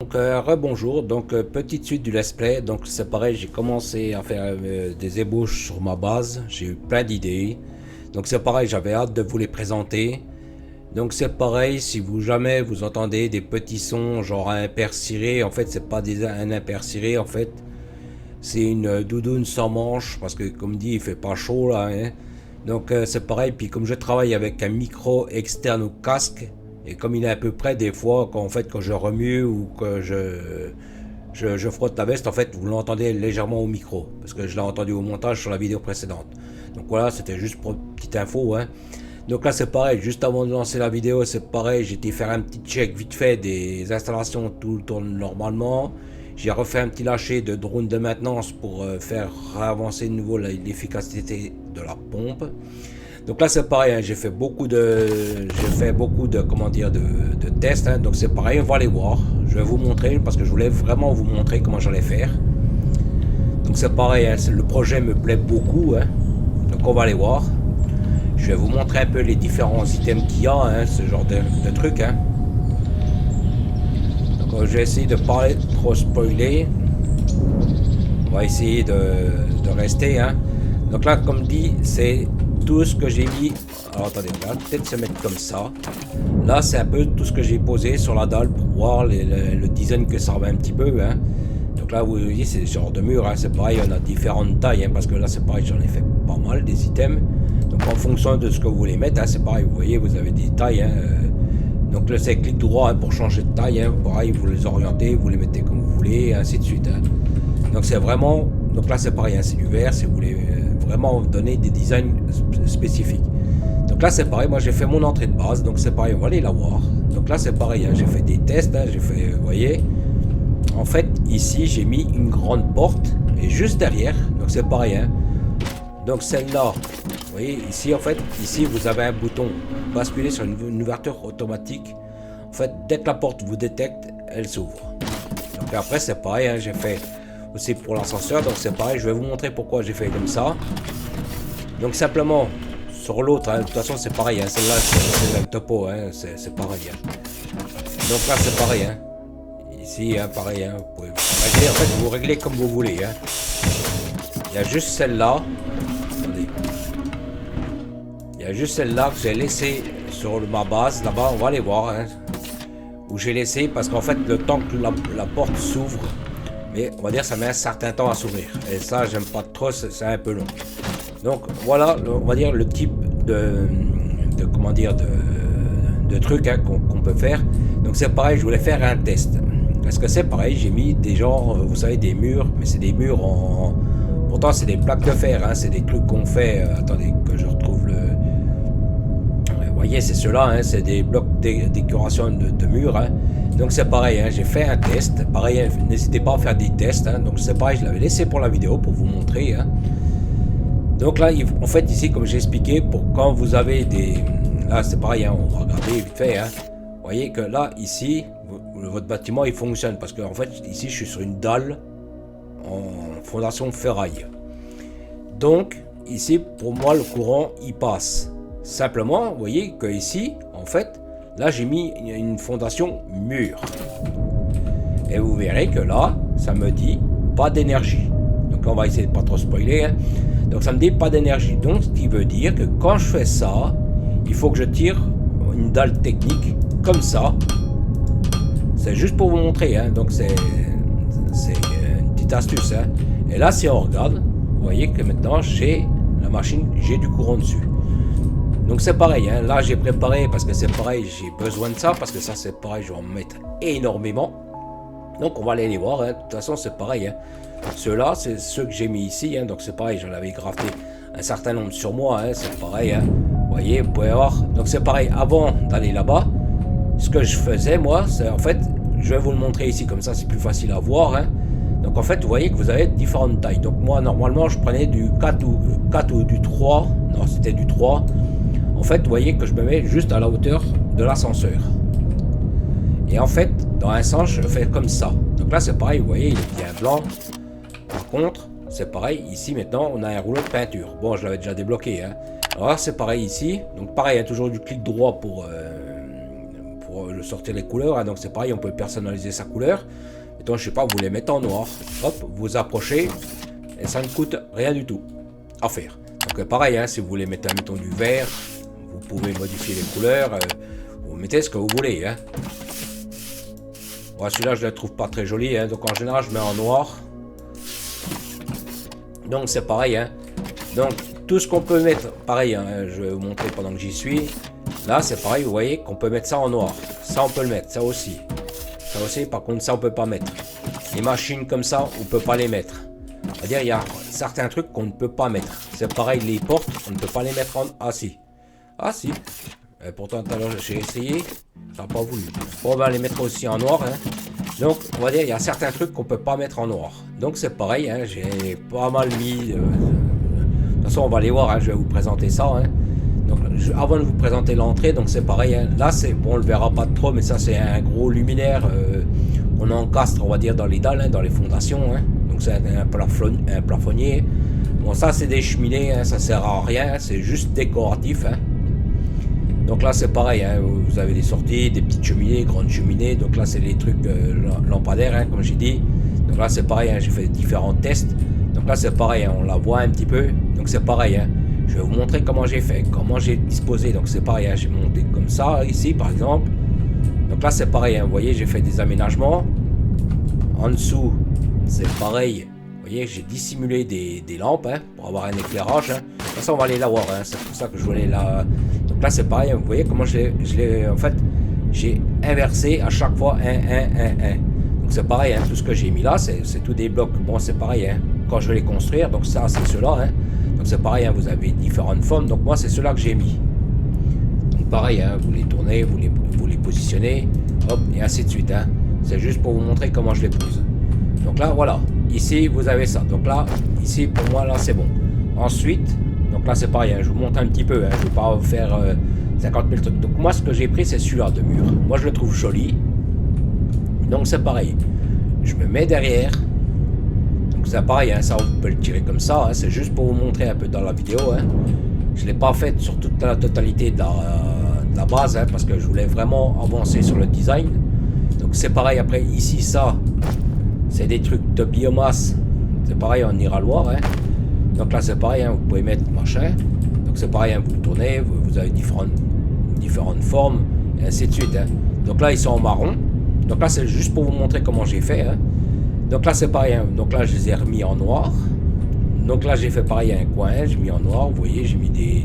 Donc rebonjour, donc petite suite du let's play, donc c'est pareil, j'ai commencé à faire des ébauches sur ma base, j'ai eu plein d'idées, donc c'est pareil, j'avais hâte de vous les présenter. Donc c'est pareil, si vous jamais vous entendez des petits sons genre un impair ciré, en fait c'est pas un impair ciré, en fait c'est une doudoune sans manche, parce que comme dit il fait pas chaud là, hein. Donc c'est pareil, puis comme je travaille avec un micro externe au casque, et comme il est à peu près des fois, quand je remue ou que je frotte la veste, en fait, vous l'entendez légèrement au micro, parce que je l'ai entendu au montage sur la vidéo précédente. Donc voilà, c'était juste pour une petite info, hein. Donc là, c'est pareil, juste avant de lancer la vidéo, c'est pareil, j'ai été faire un petit check vite fait des installations, tout tourne normalement. J'ai refait un petit lâcher de drone de maintenance pour faire avancer de nouveau l'efficacité de la pompe. Donc là c'est pareil, hein, j'ai fait beaucoup de comment dire de tests, hein, donc c'est pareil, on va aller voir. Je vais vous montrer parce que je voulais vraiment vous montrer comment j'allais faire. Donc c'est pareil, hein, le projet me plaît beaucoup, hein, donc on va aller voir. Je vais vous montrer un peu les différents items qu'il y a, hein, ce genre de trucs. Hein. Donc je vais essayer de pas trop spoiler. On va essayer de rester. Hein. Donc là, comme dit, c'est tout ce que j'ai mis. Alors attendez, on va peut-être se mettre comme ça. Là, c'est un peu tout ce que j'ai posé sur la dalle pour voir le design que ça va un petit peu. Hein. Donc là, vous voyez, c'est ce genre de mur. Hein. C'est pareil, on a différentes tailles. Hein, parce que là, c'est pareil, j'en ai fait pas mal des items. Donc en fonction de ce que vous voulez mettre, hein, c'est pareil. Vous voyez, vous avez des tailles. Hein, donc là, c'est clic droit hein, pour changer de taille. Hein. Pareil, vous les orientez, vous les mettez comme vous voulez, et ainsi de suite. Hein. Donc c'est vraiment. Donc là, c'est pareil, hein, c'est du vert si vous voulez vraiment donner des designs spécifiques. Donc là, c'est pareil, moi j'ai fait mon entrée de base, donc c'est pareil, on va aller la voir. Donc là, c'est pareil, hein, j'ai fait des tests, hein, j'ai fait, vous voyez. En fait, ici, j'ai mis une grande porte, et juste derrière, donc c'est pareil, hein. Donc celle-là, vous voyez, ici, en fait, ici, vous avez un bouton basculer sur une ouverture automatique. En fait, dès que la porte vous détecte, elle s'ouvre. Donc après, c'est pareil, hein, j'ai fait aussi pour l'ascenseur, donc c'est pareil, je vais vous montrer pourquoi j'ai fait comme ça. Donc simplement, sur l'autre, hein, de toute façon c'est pareil, hein, celle-là c'est le topo, hein, c'est pareil. Hein. Donc là c'est pareil, hein. Ici, hein, pareil, hein, vous pouvez régler, en fait vous réglez comme vous voulez. Hein. Il y a juste celle-là, attendez, il y a juste celle-là que j'ai laissé sur ma base, là-bas, on va aller voir, hein, où j'ai laissé, parce qu'en fait le temps que la porte s'ouvre, mais on va dire ça met un certain temps à s'ouvrir, et ça j'aime pas trop, c'est un peu long. Donc voilà, on va dire le type de comment dire de trucs hein, qu'on peut faire. Donc c'est pareil, je voulais faire un test. Parce que c'est pareil, j'ai mis des genres, vous savez, des murs, mais c'est des murs en. Pourtant c'est des plaques de fer, hein, c'est des trucs qu'on fait. Attendez que je retrouve le. Vous voyez, c'est ceux-là, hein, c'est des blocs de décoration de murs. Hein. Donc c'est pareil, hein, j'ai fait un test. Pareil, hein, n'hésitez pas à faire des tests. Hein, donc c'est pareil, je l'avais laissé pour la vidéo pour vous montrer. Hein. Donc là, en fait, ici, comme j'ai expliqué, pour quand vous avez des... Là, c'est pareil, hein, on va regarder vite fait. Hein. Vous voyez que là, ici, votre bâtiment, il fonctionne. Parce que, en fait, ici, je suis sur une dalle en fondation ferraille. Donc, ici, pour moi, le courant, il passe. Simplement, vous voyez que ici, en fait, là, j'ai mis une fondation mûre. Et vous verrez que là, ça me dit pas d'énergie. Donc, on va essayer de pas trop spoiler, hein. Donc ça me dit pas d'énergie. Donc ce qui veut dire que quand je fais ça, il faut que je tire une dalle technique comme ça. C'est juste pour vous montrer. Hein. Donc c'est une petite astuce. Hein. Et là si on regarde, vous voyez que maintenant j'ai la machine, j'ai du courant dessus. Donc c'est pareil. Hein. Là j'ai préparé parce que c'est pareil, j'ai besoin de ça parce que ça c'est pareil, je vais en mettre énormément. Donc on va aller les voir. Hein. De toute façon c'est pareil. Hein. Ceux-là, c'est ceux que j'ai mis ici, hein, donc c'est pareil, j'en avais grafté un certain nombre sur moi, hein, c'est pareil, hein, vous voyez, vous pouvez voir, donc c'est pareil, avant d'aller là-bas, ce que je faisais moi, c'est en fait, je vais vous le montrer ici, comme ça c'est plus facile à voir, hein. Donc en fait, vous voyez que vous avez différentes tailles, donc moi normalement je prenais du 4 ou du 3, non c'était du 3, en fait vous voyez que je me mets juste à la hauteur de l'ascenseur, et en fait, dans un sens, je fais comme ça, donc là c'est pareil, vous voyez, il est bien blanc. Par contre, c'est pareil, ici maintenant on a un rouleau de peinture. Bon, je l'avais déjà débloqué. Hein. Alors là, c'est pareil ici. Donc pareil, il y a toujours du clic droit pour pour sortir les couleurs, hein. Donc c'est pareil, on peut personnaliser sa couleur. Mettons, je sais pas, vous les mettez en noir. Hop, vous approchez et ça ne coûte rien du tout à faire. Donc pareil, hein, si vous voulez mettre, mettons, du vert, vous pouvez modifier les couleurs. Vous mettez ce que vous voulez, hein. Bon, celui-là, je le trouve pas très joli, hein. Donc en général, je mets en noir. Donc c'est pareil, hein. Donc tout ce qu'on peut mettre, pareil, hein, je vais vous montrer pendant que j'y suis. Là, c'est pareil, vous voyez qu'on peut mettre ça en noir. Ça, on peut le mettre, ça aussi. Ça aussi, par contre, ça, on peut pas mettre. Les machines comme ça, on peut pas les mettre. C'est-à-dire, il y a certains trucs qu'on ne peut pas mettre. C'est pareil, les portes, on ne peut pas les mettre en... Ah si. Ah si. Et pourtant, tout à l'heure, j'ai essayé. Ça n'a pas voulu. Bon, on va les mettre aussi en noir, hein. Donc, on va dire, il y a certains trucs qu'on peut pas mettre en noir. Donc, c'est pareil, hein, j'ai pas mal mis... de toute façon, on va aller voir, hein, je vais vous présenter ça, hein. Donc, avant de vous présenter l'entrée, donc c'est pareil, hein. Là, c'est bon, on le verra pas trop, mais ça, c'est un gros luminaire qu'on encastre, on va dire, dans les dalles, hein, dans les fondations, hein. Donc, c'est un plafonnier. Bon, ça, c'est des cheminées, hein, ça sert à rien, c'est juste décoratif, hein. Donc là, c'est pareil, hein, vous avez des sorties, des petites cheminées, grandes cheminées. Donc là, c'est les trucs lampadaires, hein, comme j'ai dit. Donc là, c'est pareil, hein, j'ai fait différents tests. Donc là, c'est pareil, hein, on la voit un petit peu. Donc c'est pareil, hein. Je vais vous montrer comment j'ai fait, comment j'ai disposé. Donc c'est pareil, hein, j'ai monté comme ça, ici, par exemple. Donc là, c'est pareil, hein, vous voyez, j'ai fait des aménagements. En dessous, c'est pareil. Vous voyez, j'ai dissimulé des lampes, hein, pour avoir un éclairage, hein. De toute façon, on va aller la voir, hein. C'est pour ça que je voulais la... Donc là, c'est pareil, vous voyez comment je l'ai en fait, j'ai inversé à chaque fois 1. Donc c'est pareil, hein, tout ce que j'ai mis là, c'est tout des blocs. Bon, c'est pareil, hein, quand je vais les construire, donc ça, c'est ceux-là, hein. Donc c'est pareil, hein, vous avez différentes formes. Donc moi, c'est ceux-là que j'ai mis. Donc pareil, hein, vous les tournez, vous les positionnez, hop, et ainsi de suite, hein. C'est juste pour vous montrer comment je les pose. Donc là, voilà. Ici, vous avez ça. Donc là, ici, pour moi, là, c'est bon. Ensuite... Donc là, c'est pareil, hein, je vous montre un petit peu, hein, je ne vais pas vous faire 50 000 trucs. Donc moi, ce que j'ai pris, c'est celui-là de mur. Moi, je le trouve joli. Donc c'est pareil. Je me mets derrière. Donc c'est pareil, hein, ça, on peut le tirer comme ça. Hein, c'est juste pour vous montrer un peu dans la vidéo. Hein. Je ne l'ai pas fait sur toute la totalité de la base, hein, parce que je voulais vraiment avancer sur le design. Donc c'est pareil, après, ici, ça, c'est des trucs de biomasse. C'est pareil, on ira le voir, hein. Donc là, c'est pareil, hein, vous pouvez mettre machin. Donc c'est pareil, hein, vous le tournez, vous avez différentes formes, et ainsi de suite, hein. Donc là, ils sont en marron. Donc là, c'est juste pour vous montrer comment j'ai fait, hein. Donc là, c'est pareil, hein. Donc là, je les ai remis en noir. Donc là, j'ai fait pareil à un coin, j'ai mis en noir. Vous voyez, j'ai mis des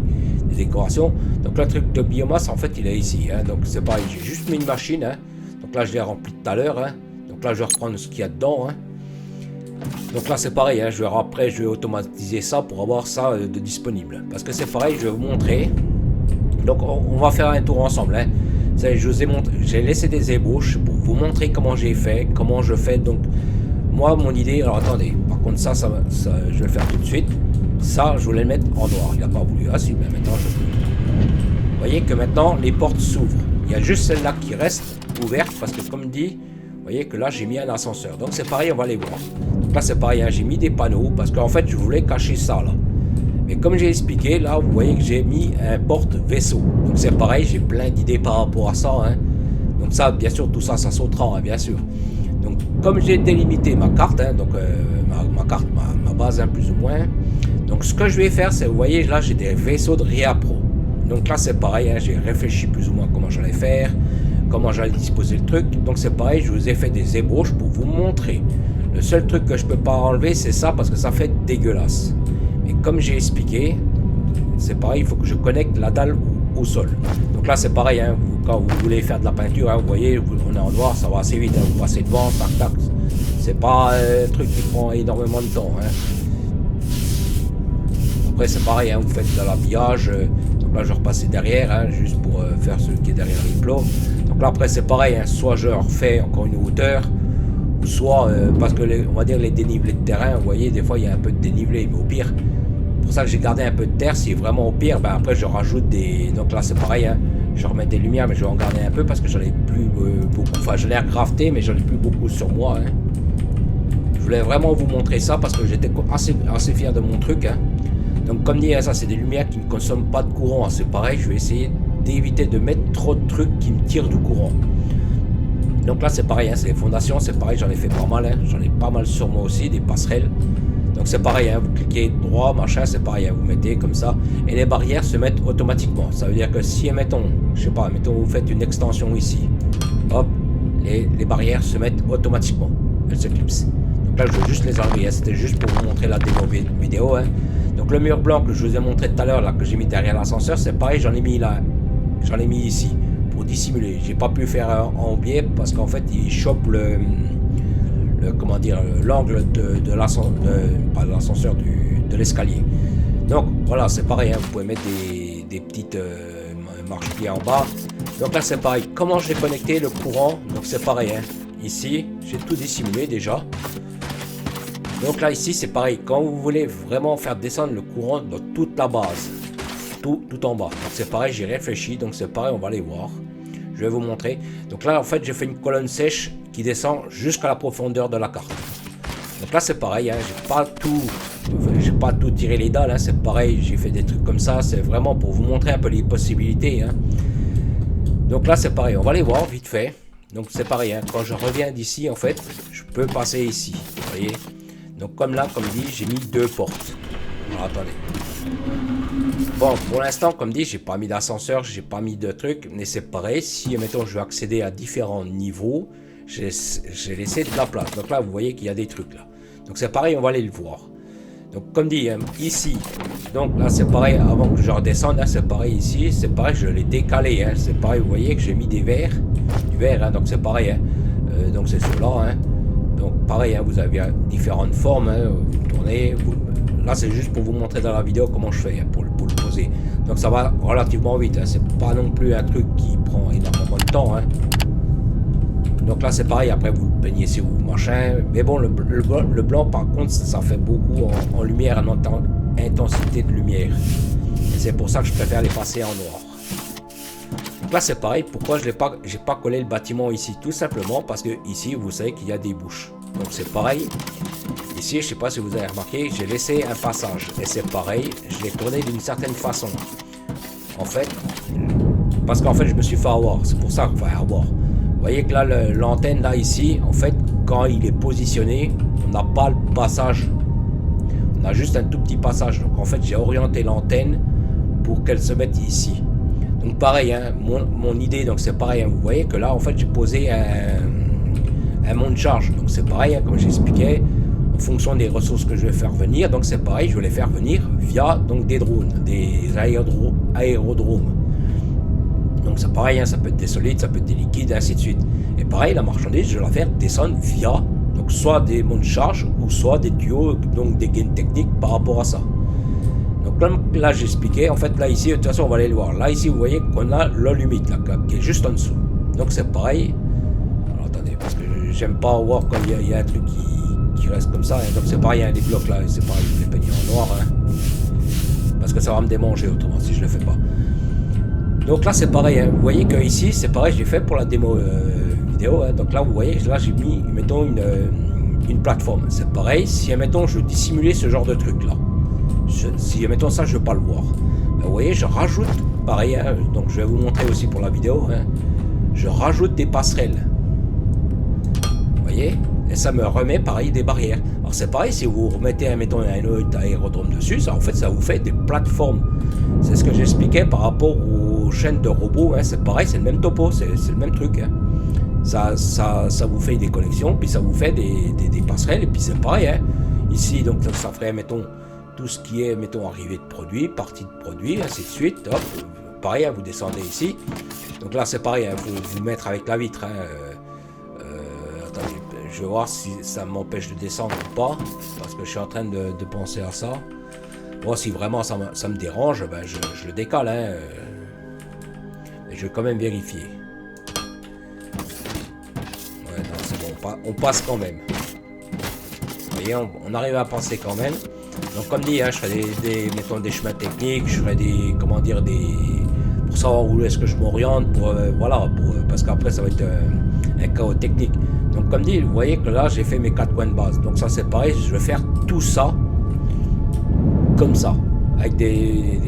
décorations. Donc le truc de biomasse, en fait, il est ici, hein. Donc c'est pareil, j'ai juste mis une machine, hein. Donc là, je l'ai rempli tout à l'heure, hein. Donc là, je vais reprendre ce qu'il y a dedans, hein. Donc là c'est pareil, hein, après je vais automatiser ça pour avoir ça de disponible. Parce que c'est pareil, je vais vous montrer. Donc on va faire un tour ensemble, hein. Je vous ai montré, j'ai laissé des ébauches pour vous montrer comment j'ai fait, comment je fais. Donc moi mon idée, alors attendez, par contre ça je vais le faire tout de suite. Ça je voulais le mettre en noir, il n'a pas voulu. Ah si, mais maintenant je peux. Vous voyez que maintenant les portes s'ouvrent. Il y a juste celle-là qui reste ouverte parce que comme dit, vous voyez que là j'ai mis un ascenseur. Donc c'est pareil, on va aller voir. Donc là c'est pareil, hein, j'ai mis des panneaux parce qu'en fait je voulais cacher ça là. Mais comme j'ai expliqué, là vous voyez que j'ai mis un porte-vaisseau. Donc c'est pareil, j'ai plein d'idées par rapport à ça, hein. Donc ça, bien sûr, tout ça, ça sautera, hein, bien sûr. Donc comme j'ai délimité ma carte, hein, donc ma carte, ma base, hein, plus ou moins. Donc ce que je vais faire, c'est, vous voyez, là j'ai des vaisseaux de Ria Pro. Donc là c'est pareil, hein, j'ai réfléchi plus ou moins comment j'allais faire, comment j'allais disposer le truc. Donc c'est pareil, je vous ai fait des ébauches pour vous montrer. Le seul truc que je peux pas enlever, c'est ça, parce que ça fait dégueulasse. Mais comme j'ai expliqué, c'est pareil, il faut que je connecte la dalle au sol. Donc là c'est pareil, hein, quand vous voulez faire de la peinture, hein, vous voyez, on est en noir, ça va assez vite, hein, vous passez devant, tac tac. C'est pas un truc qui prend énormément de temps, hein. Après c'est pareil, hein, vous faites de l'habillage. Donc là je vais repasser derrière, hein, juste pour faire ce qui est derrière les plots. Donc là après c'est pareil, hein, soit je refais encore une hauteur, ou soit parce que on va dire les dénivelés de terrain, vous voyez, des fois il y a un peu de dénivelé, mais au pire, pour ça que j'ai gardé un peu de terre. Si vraiment au pire, ben après je rajoute des... Donc là c'est pareil, hein, je remets des lumières, mais je vais en garder un peu parce que j'en ai plus beaucoup. Enfin je l'ai grafté, mais j'en ai plus beaucoup sur moi, hein. Je voulais vraiment vous montrer ça parce que j'étais assez fier de mon truc, hein. Donc comme dit, hein, ça c'est des lumières qui ne consomment pas de courant, hein. C'est pareil, je vais essayer d'éviter de mettre trop de trucs qui me tirent du courant. Donc là c'est pareil, hein, c'est les fondations, c'est pareil, j'en ai fait pas mal, hein, j'en ai pas mal sur moi aussi, des passerelles. Donc c'est pareil, hein, vous cliquez droit, machin, c'est pareil, hein, vous mettez comme ça, et les barrières se mettent automatiquement. Ça veut dire que si, mettons, je sais pas, mettons vous faites une extension ici, hop, les barrières se mettent automatiquement, elles s'éclipsent. Donc là je veux juste les enlever, hein, c'était juste pour vous montrer la démo vidéo. Hein. Donc le mur blanc que je vous ai montré tout à l'heure, là, que j'ai mis derrière l'ascenseur, c'est pareil, j'en ai mis là, j'en ai mis ici, pour dissimuler. J'ai pas pu faire en biais, parce qu'en fait il chope comment dire, l'angle de l'ascenseur, pas de l'ascenseur, de l'escalier. Donc voilà, c'est pareil, hein, vous pouvez mettre des petites marche-pieds en bas. Donc là c'est pareil, comment j'ai connecté le courant, donc c'est pareil, hein. Ici j'ai tout dissimulé déjà. Donc là ici c'est pareil, quand vous voulez vraiment faire descendre le courant dans toute la base, tout en bas, donc c'est pareil, j'ai réfléchi, donc c'est pareil, on va aller voir. Je vais vous montrer. Donc là en fait j'ai fait une colonne sèche qui descend jusqu'à la profondeur de la carte. Donc là c'est pareil, hein, j'ai pas tout tiré les dalles, hein, c'est pareil, j'ai fait des trucs comme ça, c'est vraiment pour vous montrer un peu les possibilités. Hein. Donc là c'est pareil, on va aller voir vite fait. Donc c'est pareil, hein, quand je reviens d'ici en fait, je peux passer ici, vous voyez. Donc comme là, comme dit, j'ai mis 2 portes. Alors attendez. Bon, pour l'instant, comme dit, j'ai pas mis d'ascenseur, j'ai pas mis de trucs, mais c'est pareil, si mettons je veux accéder à différents niveaux, j'ai laissé de la place. Donc là vous voyez qu'il y a des trucs là, donc c'est pareil, on va aller le voir. Donc comme dit, hein, ici, donc là c'est pareil, avant que je redescende, hein, c'est pareil ici, c'est pareil, je l'ai décalé, hein, c'est pareil, vous voyez que j'ai mis du verre, hein, donc c'est pareil, hein, donc c'est cela, hein, donc pareil, hein, vous avez différentes formes, hein, vous tournez, là c'est juste pour vous montrer dans la vidéo comment je fais, hein, pour le poser. Donc ça va relativement vite, hein, c'est pas non plus un truc qui prend énormément de temps, hein. Donc là c'est pareil, après vous le peignez si vous machin, mais bon le blanc par contre ça fait beaucoup en lumière, en intensité de lumière, et c'est pour ça que je préfère les passer en noir. Donc là c'est pareil, pourquoi j'ai pas collé le bâtiment ici, tout simplement parce que ici vous savez qu'il y a des bouches, donc c'est pareil, ici je sais pas si vous avez remarqué, j'ai laissé un passage, et c'est pareil, je l'ai tourné d'une certaine façon, en fait, parce qu'en fait je me suis fait avoir, c'est pour ça, enfin avoir. Vous voyez que là, l'antenne, là, ici, en fait, quand il est positionné, on n'a pas le passage. On a juste un tout petit passage. Donc, en fait, j'ai orienté l'antenne pour qu'elle se mette ici. Donc, pareil, hein, mon idée, donc c'est pareil. Hein, vous voyez que là, en fait, j'ai posé un monte-charge. Donc, c'est pareil, hein, comme j'expliquais, en fonction des ressources que je vais faire venir. Donc, c'est pareil, je vais les faire venir via donc, des drones, des aérodromes. Donc c'est pareil, hein, ça peut être des solides, ça peut être des liquides, ainsi de suite. Et pareil, la marchandise, je vais la faire descendre via donc soit des montes charge ou soit des tuyaux, donc des gaines techniques par rapport à ça. Donc là j'expliquais, en fait là ici, de toute façon on va aller le voir. Là ici vous voyez qu'on a l'eau humide là, qui est juste en dessous. Donc c'est pareil. Alors attendez, parce que j'aime pas voir quand il y a un truc qui reste comme ça. Hein. Donc c'est pareil, hein, les blocs là, c'est pareil, je vais les peigner en noir. Hein. Parce que ça va me démanger autrement si je le fais pas. Donc là c'est pareil, hein. Vous voyez que ici c'est pareil, j'ai fait pour la démo vidéo, hein. Donc là vous voyez, là j'ai mis, mettons une plateforme, c'est pareil, si mettons je veux dissimuler ce genre de truc là, si mettons ça je veux pas le voir, ben, vous voyez je rajoute, pareil, hein. Donc je vais vous montrer aussi pour la vidéo, hein. Je rajoute des passerelles, vous voyez, et ça me remet pareil des barrières. Alors c'est pareil, si vous remettez mettons un autre aérodrome dessus, ça en fait ça vous fait des plateformes. C'est ce que j'expliquais par rapport aux chaînes de robots, hein. C'est pareil, c'est le même topo, c'est le même truc, hein. Ça vous fait des connexions, puis ça vous fait des passerelles, et puis c'est pareil, hein. Ici donc ça ferait mettons tout ce qui est mettons arrivée de produits, partie de produits, ainsi de suite, hop, pareil, hein, vous descendez ici, donc là c'est pareil, il faut vous mettre avec la vitre, hein. Attendez, je vais voir si ça m'empêche de descendre ou pas, parce que je suis en train de penser à ça. Bon, si vraiment ça me dérange, ben je le décale, hein. Et je vais quand même vérifier. Ouais, non, c'est bon, on passe quand même. Vous voyez, on arrive à passer quand même. Donc comme dit, hein, je ferai mettons des chemins techniques, je ferai comment dire, pour savoir où est-ce que je m'oriente, voilà, parce qu'après ça va être un chaos technique. Donc comme dit, vous voyez que là j'ai fait mes 4 points de base. Donc ça c'est pareil, je vais faire tout ça comme ça, avec des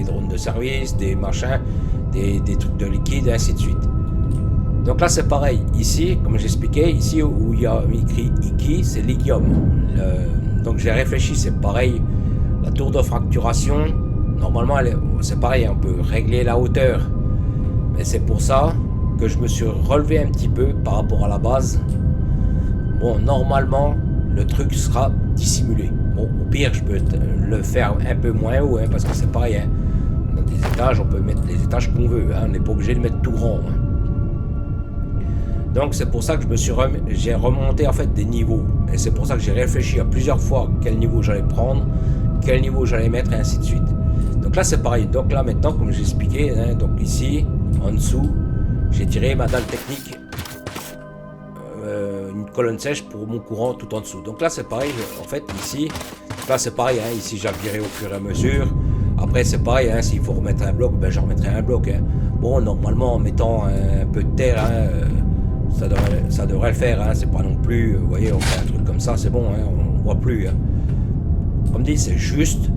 drones service, des machins, des trucs de liquide, et ainsi de suite. Donc là, c'est pareil. Ici, comme j'expliquais, ici où il y a écrit Iki, c'est lithium. Donc j'ai réfléchi, c'est pareil. La tour de fracturation, normalement, c'est pareil, on peut régler la hauteur. Mais c'est pour ça que je me suis relevé un petit peu par rapport à la base. Bon, normalement, le truc sera dissimulé. Bon, au pire, je peux le faire un peu moins haut, hein, parce que c'est pareil. Hein. Dans des étages, on peut mettre les étages qu'on veut. Hein, on n'est pas obligé de mettre tout grand. Hein. Donc, c'est pour ça que j'ai remonté en fait des niveaux. Et c'est pour ça que j'ai réfléchi à plusieurs fois quel niveau j'allais prendre, quel niveau j'allais mettre, et ainsi de suite. Donc là, c'est pareil. Donc là, maintenant, comme j'ai expliqué, hein, donc ici, en dessous, j'ai tiré ma dalle technique. Une colonne sèche pour mon courant tout en dessous. Donc là c'est pareil, en fait ici, là c'est pareil, hein, ici j'ai viré au fur et à mesure. Après c'est pareil, hein, s'il faut remettre un bloc, ben je remettrai un bloc. Hein. Bon, normalement en mettant un peu de terre, hein, ça devrait le faire. Hein, c'est pas non plus, vous voyez, on fait un truc comme ça, c'est bon, hein, on voit plus. Hein. Comme dit, c'est juste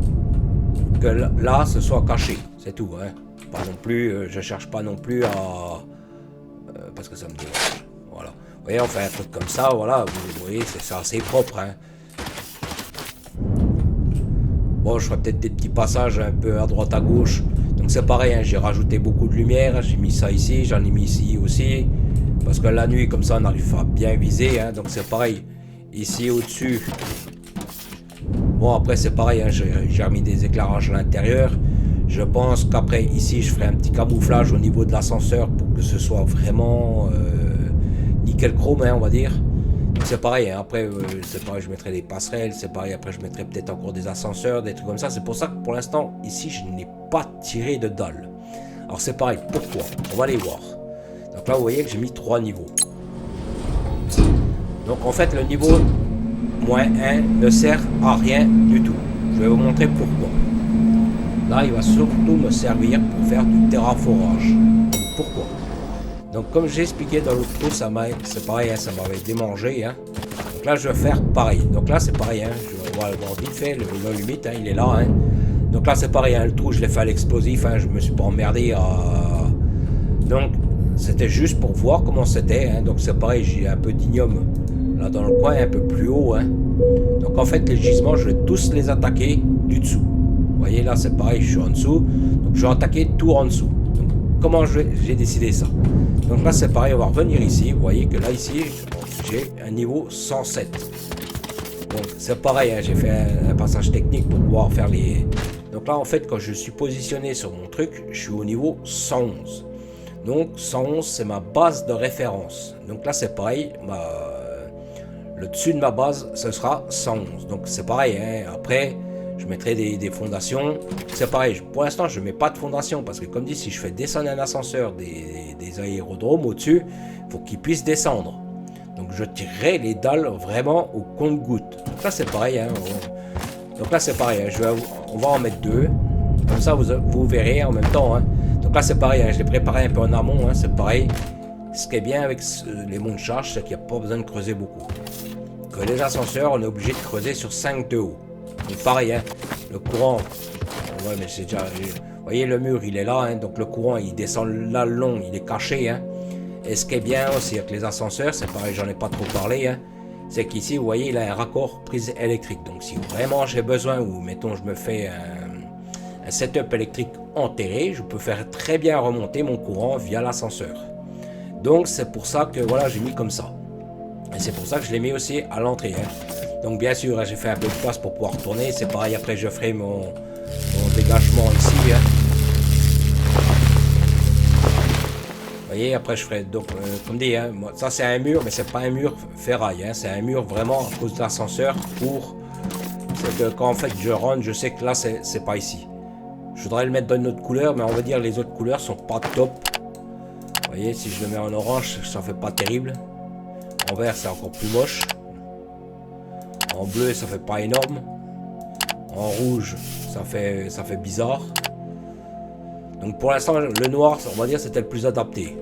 que là ce soit caché, c'est tout. Hein. Pas non plus, je cherche pas non plus à... parce que ça me dérange. Voilà. Vous voyez, on fait un truc comme ça, voilà, vous voyez, c'est assez propre. Hein. Bon, je ferai peut-être des petits passages un peu à droite à gauche. Donc c'est pareil, hein, j'ai rajouté beaucoup de lumière, j'ai mis ça ici, j'en ai mis ici aussi. Parce que la nuit, comme ça, on arrive à bien viser. Hein, donc c'est pareil, ici au-dessus. Bon, après c'est pareil, hein, j'ai remis des éclairages à l'intérieur. Je pense qu'après, ici, je ferai un petit camouflage au niveau de l'ascenseur pour que ce soit vraiment... nickel chrome, hein, on va dire. C'est pareil, hein, après c'est pareil, je mettrai des passerelles, c'est pareil, après je mettrai peut-être encore des ascenseurs, des trucs comme ça. C'est pour ça que pour l'instant, ici, je n'ai pas tiré de dalle. Alors c'est pareil, pourquoi? On va aller voir. Donc là, vous voyez que j'ai mis 3 niveaux. Donc en fait, le niveau -1 ne sert à rien du tout. Je vais vous montrer pourquoi. Là, il va surtout me servir pour faire du terraforage. Donc, pourquoi? Donc comme j'ai expliqué dans l'autre trou, c'est pareil, hein, ça m'avait démangé. Hein. Donc là je vais faire pareil. Donc là c'est pareil, hein, on va le voir vite fait, le limite, hein, il est là. Hein. Donc là c'est pareil, hein, le trou je l'ai fait à l'explosif, hein, je me suis pas emmerdé à... Donc c'était juste pour voir comment c'était. Hein. Donc c'est pareil, j'ai un peu d'ignome là dans le coin, un peu plus haut. Hein. Donc en fait les gisements je vais tous les attaquer du dessous. Vous voyez là c'est pareil, je suis en dessous. Donc je vais attaquer tout en dessous. Donc, comment j'ai décidé ça? Donc là c'est pareil, on va revenir ici, vous voyez que là ici j'ai un niveau 107. Donc c'est pareil, hein, j'ai fait un passage technique pour pouvoir faire les... Donc là en fait quand je suis positionné sur mon truc, je suis au niveau 111. Donc 111 c'est ma base de référence. Donc là c'est pareil, le dessus de ma base ce sera 111. Donc c'est pareil, hein, après... Je mettrai des fondations. C'est pareil, pour l'instant je ne mets pas de fondation parce que comme dit, si je fais descendre un ascenseur des aérodromes au-dessus, il faut qu'ils puissent descendre. Donc je tirerai les dalles vraiment au compte-gouttes. Donc là c'est pareil. Hein, donc là c'est pareil, hein, on va en mettre 2. Comme ça vous verrez en même temps. Hein. Donc là c'est pareil, hein, je l'ai préparé un peu en amont. Hein, c'est pareil. Ce qui est bien avec les monts de charge, c'est qu'il n'y a pas besoin de creuser beaucoup. Que les ascenseurs, on est obligé de creuser sur 5 de haut. Donc pareil, hein, le courant, ouais, mais c'est déjà, vous voyez le mur il est là, hein, donc le courant il descend là le long, il est caché. Hein. Et ce qui est bien aussi avec les ascenseurs, c'est pareil, j'en ai pas trop parlé, hein, c'est qu'ici vous voyez il a un raccord prise électrique. Donc si vraiment j'ai besoin, ou mettons je me fais un setup électrique enterré, je peux faire très bien remonter mon courant via l'ascenseur. Donc c'est pour ça que voilà j'ai mis comme ça. Et c'est pour ça que je l'ai mis aussi à l'entrée. Hein. Donc bien sûr, j'ai fait un peu de place pour pouvoir tourner. C'est pareil, après je ferai mon dégagement ici. Hein. Vous voyez, après je ferai, donc, comme dit, hein, ça c'est un mur, mais c'est pas un mur ferraille. Hein, c'est un mur vraiment à cause de l'ascenseur pour... C'est que quand en fait je rentre, je sais que là c'est pas ici. Je voudrais le mettre dans une autre couleur, mais on va dire les autres couleurs sont pas top. Vous voyez, si je le mets en orange, ça fait pas terrible. En vert, c'est encore plus moche. En bleu, ça fait pas énorme. En rouge, ça fait bizarre. Donc pour l'instant, le noir, on va dire, c'était le plus adapté.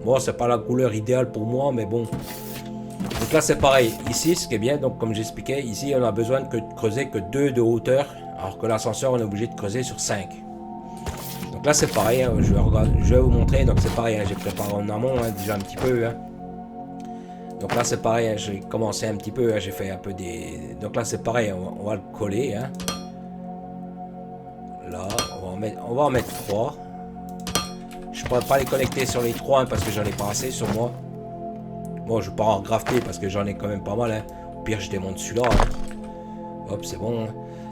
Bon, c'est pas la couleur idéale pour moi, mais bon. Donc là, c'est pareil. Ici, ce qui est bien, donc comme j'expliquais, ici, on a besoin de creuser que 2 de hauteur, alors que l'ascenseur, on est obligé de creuser sur 5. Donc là c'est pareil, hein, je vais vous montrer. Donc c'est pareil, hein, j'ai préparé en amont hein, déjà un petit peu. Hein. Donc là c'est pareil, hein, j'ai commencé un petit peu, hein, j'ai fait un peu des... Donc là c'est pareil, on va le coller. Hein. Là, on va en mettre 3. Je pourrais pas les connecter sur les 3 hein, parce que j'en ai pas assez sur moi. Bon, je vais pas en grafter parce que j'en ai quand même pas mal. Hein. Au pire, je démonte celui-là. Hein. Hop, c'est bon. Hein.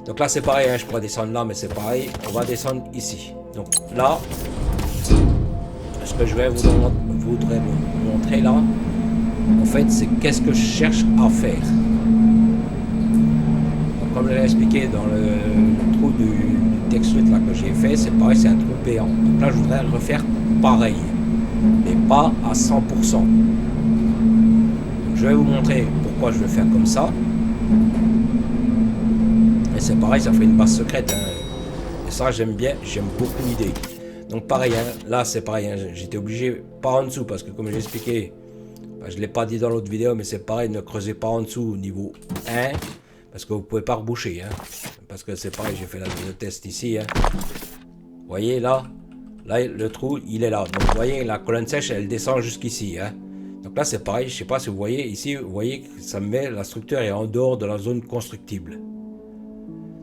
Donc là, c'est pareil. Hein. Je pourrais descendre là, mais c'est pareil. On va descendre ici. Donc là, ce que je vais voudrais vous montrer là, en fait, c'est qu'est-ce que je cherche à faire. Donc, comme je l'ai expliqué dans le trou du texte là que j'ai fait, c'est pareil, c'est un trou béant. Donc là, je voudrais le refaire pareil, mais pas à 100%. Je vais vous montrer pourquoi je vais faire comme ça. Et c'est pareil, ça fait une base secrète. Hein. Et ça, j'aime bien, j'aime beaucoup l'idée. Donc pareil, hein, là c'est pareil, hein, j'étais obligé pas en dessous parce que comme j'ai expliqué, je ne l'ai pas dit dans l'autre vidéo, mais c'est pareil, ne creusez pas en dessous au niveau 1 parce que vous pouvez pas reboucher. Hein. Parce que c'est pareil, j'ai fait le test ici. Hein. Vous voyez là, le trou il est là. Donc vous voyez la colonne sèche elle descend jusqu'ici. Hein. Donc là c'est pareil, je sais pas si vous voyez ici, vous voyez que ça me met, la structure est en dehors de la zone constructible.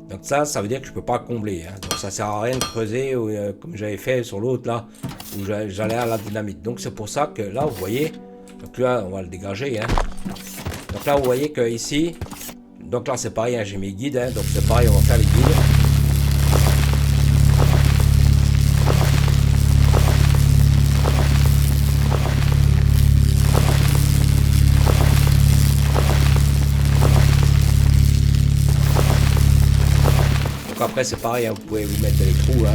Donc ça veut dire que je peux pas combler. Hein. Donc ça sert à rien de creuser comme j'avais fait sur l'autre là, où j'allais à la dynamite. Donc c'est pour ça que là vous voyez, donc là on va le dégager. Hein. Donc là vous voyez que ici, donc là c'est pareil, hein, j'ai mes guides. Hein. Donc c'est pareil, on va faire les guides. Donc après c'est pareil, hein, vous pouvez vous mettre les trous. Hein.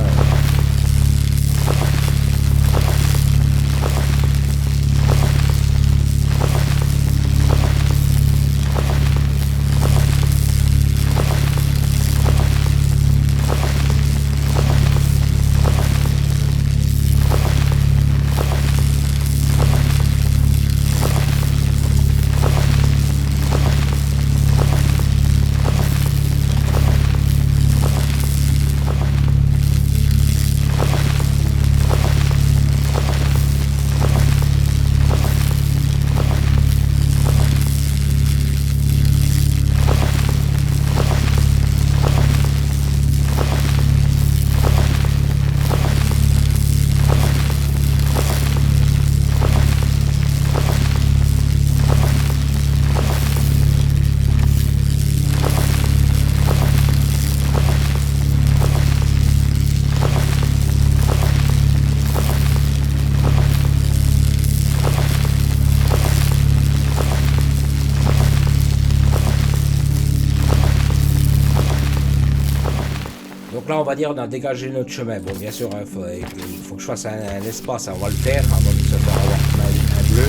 Là on va dire on a dégagé notre chemin. Bon bien sûr il faut que je fasse un espace, on va le faire avant de se faire avoir un bleu.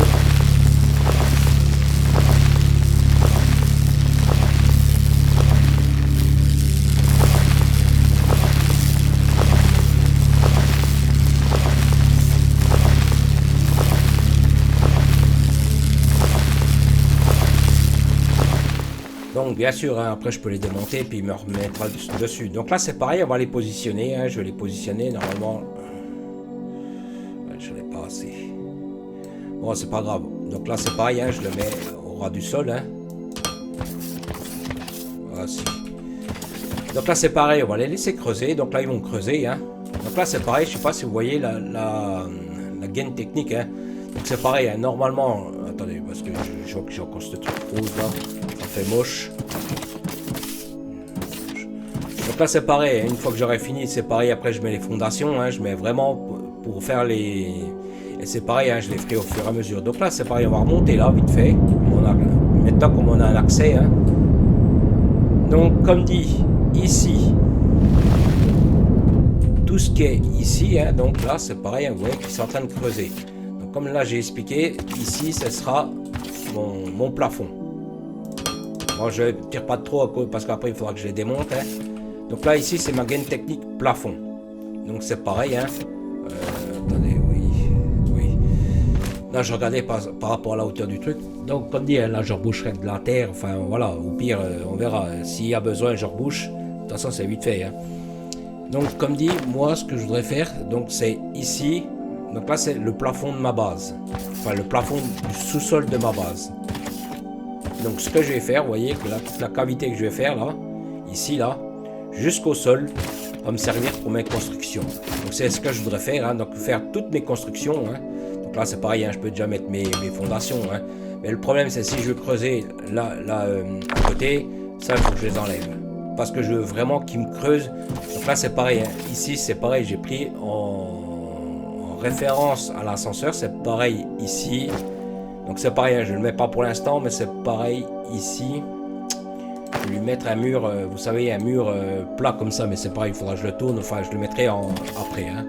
Donc bien sûr, hein, après je peux les démonter et puis me remettre dessus. Donc là c'est pareil, on va les positionner. Hein, je vais les positionner normalement. Je n'ai pas assez. Bon c'est pas grave. Donc là c'est pareil, hein, je le mets au ras du sol. Hein. Voici. Donc là c'est pareil, on va les laisser creuser. Donc là ils vont creuser. Hein. Donc là c'est pareil, je sais pas si vous voyez la gaine technique. Hein. Donc c'est pareil, hein, normalement. Attendez, parce que je vois que j'ai encore ce truc rouge là. Fait moche. Donc là c'est pareil, une fois que j'aurai fini c'est pareil, après je mets les fondations, hein, je mets vraiment pour faire les... Et c'est pareil, hein, je les ferai au fur et à mesure. Donc là c'est pareil, on va remonter là vite fait. Maintenant comme on a un accès. Hein. Donc comme dit, ici, tout ce qui est ici, hein, donc là c'est pareil, hein, vous voyez qu'ils sont en train de creuser. Donc comme là j'ai expliqué, ici ce sera mon plafond. Bon, je ne tire pas trop parce qu'après il faudra que je les démonte. Hein. Donc là ici c'est ma gaine technique plafond. Donc c'est pareil. Hein. Attendez, oui. Là je regardais par rapport à la hauteur du truc. Donc comme dit, hein, là je reboucherai de la terre. Enfin voilà, au pire on verra. S'il y a besoin je rebouche. De toute façon c'est vite fait. Hein. Donc comme dit, moi ce que je voudrais faire, donc c'est ici. Donc là c'est le plafond de ma base. Enfin le plafond du sous-sol de ma base. Donc ce que je vais faire, vous voyez que là, toute la cavité que je vais faire là, ici là, jusqu'au sol, va me servir pour mes constructions. Donc c'est ce que je voudrais faire, hein, donc faire toutes mes constructions. Hein. Donc là c'est pareil, hein, je peux déjà mettre mes fondations. Hein. Mais le problème c'est si je veux creuser là à côté, ça il faut que je les enlève. Parce que je veux vraiment qu'ils me creusent. Donc là c'est pareil, hein. Ici c'est pareil, j'ai pris en référence à l'ascenseur, c'est pareil ici. Donc c'est pareil, hein, je ne le mets pas pour l'instant, mais c'est pareil ici. Je vais lui mettre un mur, vous savez, un mur plat comme ça, mais c'est pareil, il faudra que je le tourne, enfin je le mettrai après. Hein.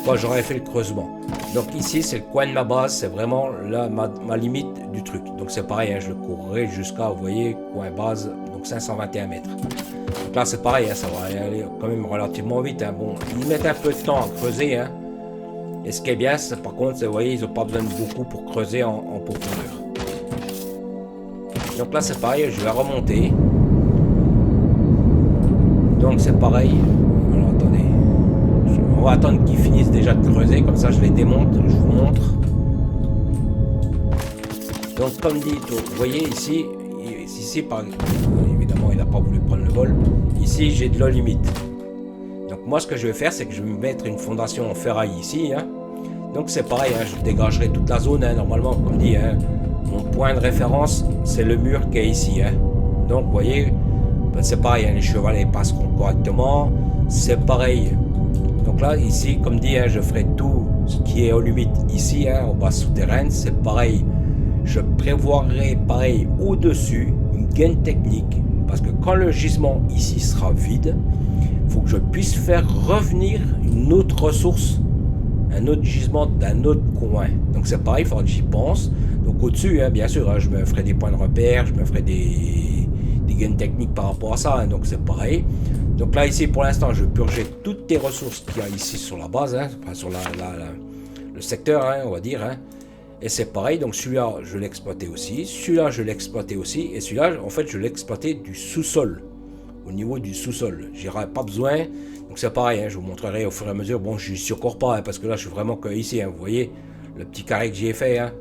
Quand j'aurai fait le creusement. Donc ici c'est le coin de ma base, c'est vraiment là ma limite du truc. Donc c'est pareil, hein, je le courrai jusqu'à, vous voyez, coin base, donc 521 mètres. Donc là c'est pareil, hein, ça va aller quand même relativement vite. Hein. Bon, ils mettent un peu de temps à creuser. Hein. Et ce qui est bien, c'est par contre, vous voyez, ils n'ont pas besoin de beaucoup pour creuser en profondeur. Donc là c'est pareil, je vais remonter. Donc c'est pareil. Alors attendez. On va attendre qu'ils finissent déjà de creuser, comme ça je les démonte, je vous montre. Donc comme dit, vous voyez ici, évidemment il n'a pas voulu prendre le vol. Ici j'ai de l'eau limite. Donc moi ce que je vais faire, c'est que je vais mettre une fondation en ferraille ici. Hein. Donc c'est pareil, hein, je dégagerai toute la zone, hein, normalement comme dit. Hein, mon point de référence, c'est le mur qui est ici. Hein. Donc vous voyez, ben, c'est pareil, hein, les chevalets passeront correctement. C'est pareil. Donc là, ici, comme dit, hein, je ferai tout ce qui est aux limites ici, hein, au bas souterraine. C'est pareil. Je prévoirai pareil au-dessus une gaine technique. Parce que quand le gisement ici sera vide, il faut que je puisse faire revenir une autre ressource, un autre gisement d'un autre coin. Donc c'est pareil, il faudra que j'y pense. Donc au-dessus, hein, bien sûr, hein, je me ferai des points de repère, je me ferai des gaines techniques par rapport à ça. Hein, donc c'est pareil. Donc là, ici, pour l'instant, je vais purger toutes les ressources qu'il y a ici sur la base, hein, enfin, sur le secteur, hein, on va dire. Hein. Et c'est pareil, donc celui-là, je l'exploitais aussi. Celui-là, je l'exploitais aussi. Et celui-là, en fait, je l'exploitais du sous-sol. Au niveau du sous-sol. J'aurais pas besoin. Donc c'est pareil, hein, je vous montrerai au fur et à mesure. Bon, je ne suis encore pas, hein, parce que là, je suis vraiment que ici. Hein, vous voyez, le petit carré que j'ai fait. Hein.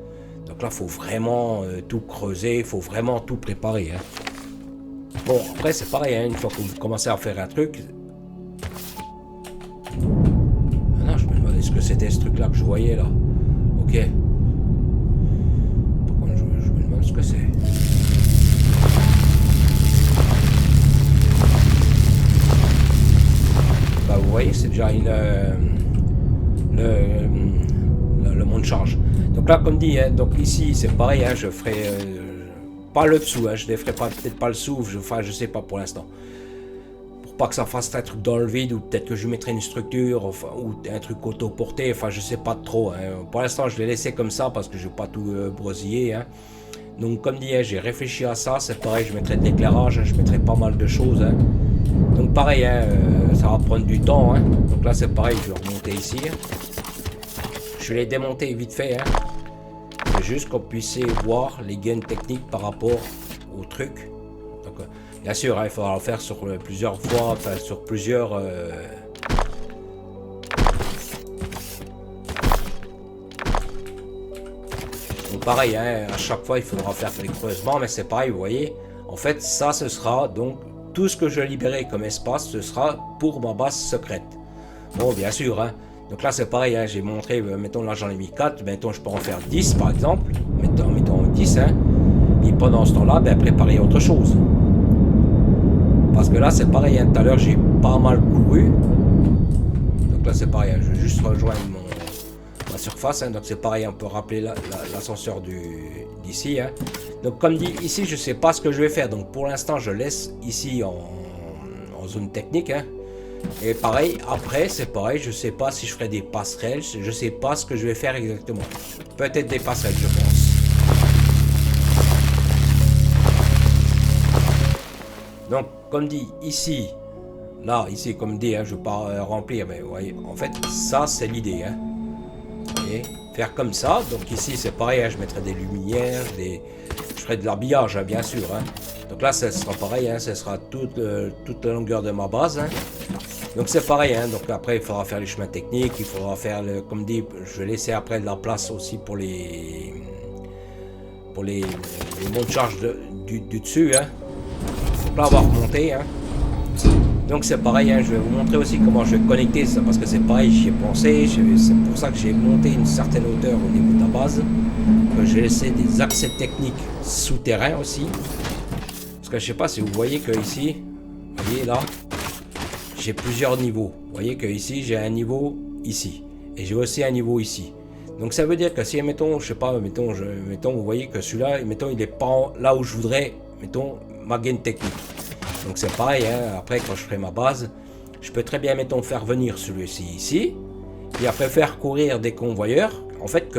Donc là, il faut vraiment tout creuser. Il faut vraiment tout préparer. Hein. Bon, après, c'est pareil, hein, une fois que vous commencez à faire un truc... Ah non, je me demandais ce que c'était ce truc-là que je voyais, là. Ok. Par contre, je me demande ce que c'est. Bah, vous voyez, c'est déjà le monde change. Donc là, comme dit, hein, donc ici, c'est pareil, hein, je ferai... pas le dessous, hein, je ne ferai peut-être pas le dessous, je sais pas pour l'instant. Pour pas que ça fasse un truc dans le vide, ou peut-être que je mettrai une structure, enfin, ou un truc auto-porté, enfin je sais pas trop. Hein. Pour l'instant je vais laisser comme ça parce que je vais pas tout brosiller. Hein. Donc comme dit, hein, j'ai réfléchi à ça, c'est pareil, je mettrai de l'éclairage, hein, je mettrai pas mal de choses. Hein. Donc pareil, hein, ça va prendre du temps. Hein. Donc là c'est pareil, je vais remonter ici. Je vais les démonter vite fait. Hein. Juste qu'on puisse voir les gains techniques par rapport au truc. Donc, bien sûr, hein, il faudra le faire sur plusieurs fois, enfin sur plusieurs... Donc pareil, hein, à chaque fois il faudra faire les creusements, mais c'est pareil, vous voyez. En fait, ça ce sera donc tout ce que je libérerai comme espace, ce sera pour ma base secrète. Bon, bien sûr, hein. Donc là c'est pareil, hein, j'ai montré, mettons là j'en ai mis 4, mettons je peux en faire 10 par exemple, mettons 10, hein, et pendant ce temps-là, ben, préparer autre chose. Parce que là c'est pareil, hein, tout à l'heure j'ai pas mal couru, donc là c'est pareil, hein, je vais juste rejoindre ma surface, hein, donc c'est pareil, on peut rappeler l'ascenseur d'ici. Hein. Donc comme dit, ici je sais pas ce que je vais faire, donc pour l'instant je laisse ici en zone technique, hein. Et pareil, après, c'est pareil, je sais pas si je ferai des passerelles, je sais pas ce que je vais faire exactement. Peut-être des passerelles, je pense. Donc, comme dit, ici, là, ici, comme dit, hein, je ne vais pas remplir, mais vous voyez, en fait, ça, c'est l'idée. Hein. Vous voyez, faire comme ça, donc ici, c'est pareil, hein, je mettrai des lumières, je ferai de l'habillage, hein, bien sûr. Hein. Donc là, ce sera pareil, hein, ce sera toute la longueur de ma base. Hein. Donc c'est pareil, hein. Donc après il faudra faire les chemins techniques, il faudra faire, comme dit, je vais laisser après de la place aussi pour les monts de charge du dessus, hein. Faut pas avoir remonté, hein. Donc c'est pareil, hein. Je vais vous montrer aussi comment je vais connecter ça, parce que c'est pareil, j'y ai pensé, c'est pour ça que j'ai monté une certaine hauteur au niveau de la base, que j'ai laissé des accès techniques souterrains aussi, parce que je sais pas si vous voyez que ici, vous voyez là, j'ai plusieurs niveaux. Vous voyez que ici j'ai un niveau ici et j'ai aussi un niveau ici. Donc ça veut dire que si mettons, je sais pas, mettons, vous voyez que celui-là, mettons, il est pas là où je voudrais, mettons, ma gain technique. Donc c'est pareil, hein, après quand je ferai ma base, je peux très bien, mettons, faire venir celui-ci ici, et après faire courir des convoyeurs, en fait que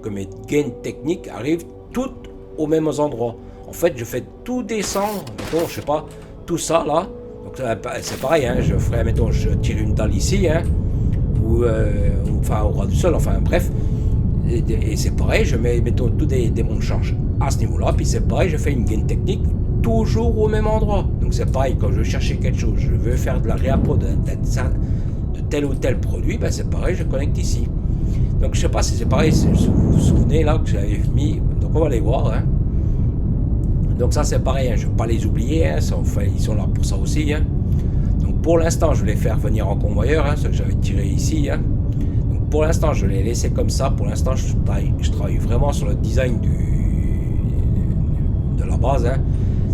mes gains techniques arrivent toutes aux mêmes endroits. En fait je fais tout descendre, mettons, je sais pas, tout ça là. Donc c'est pareil, hein, je ferai, mettons, je tire une dalle ici, hein, ou enfin au ras du sol, enfin bref, et c'est pareil, je mets, mettons, tous des monts de charge à ce niveau-là, puis c'est pareil, je fais une gain technique toujours au même endroit. Donc c'est pareil, quand je veux chercher quelque chose, je veux faire de la réappro de tel ou tel produit, ben c'est pareil, je connecte ici. Donc je sais pas si c'est pareil, si vous vous souvenez là que j'avais mis, donc on va les voir, hein. Donc ça c'est pareil, hein, je ne vais pas les oublier, hein, ils sont là pour ça aussi, hein. Donc pour l'instant je vais les faire venir en convoyeur, hein, ce que j'avais tiré ici, hein. Donc pour l'instant je vais les laisser comme ça, pour l'instant je travaille vraiment sur le design de la base, hein.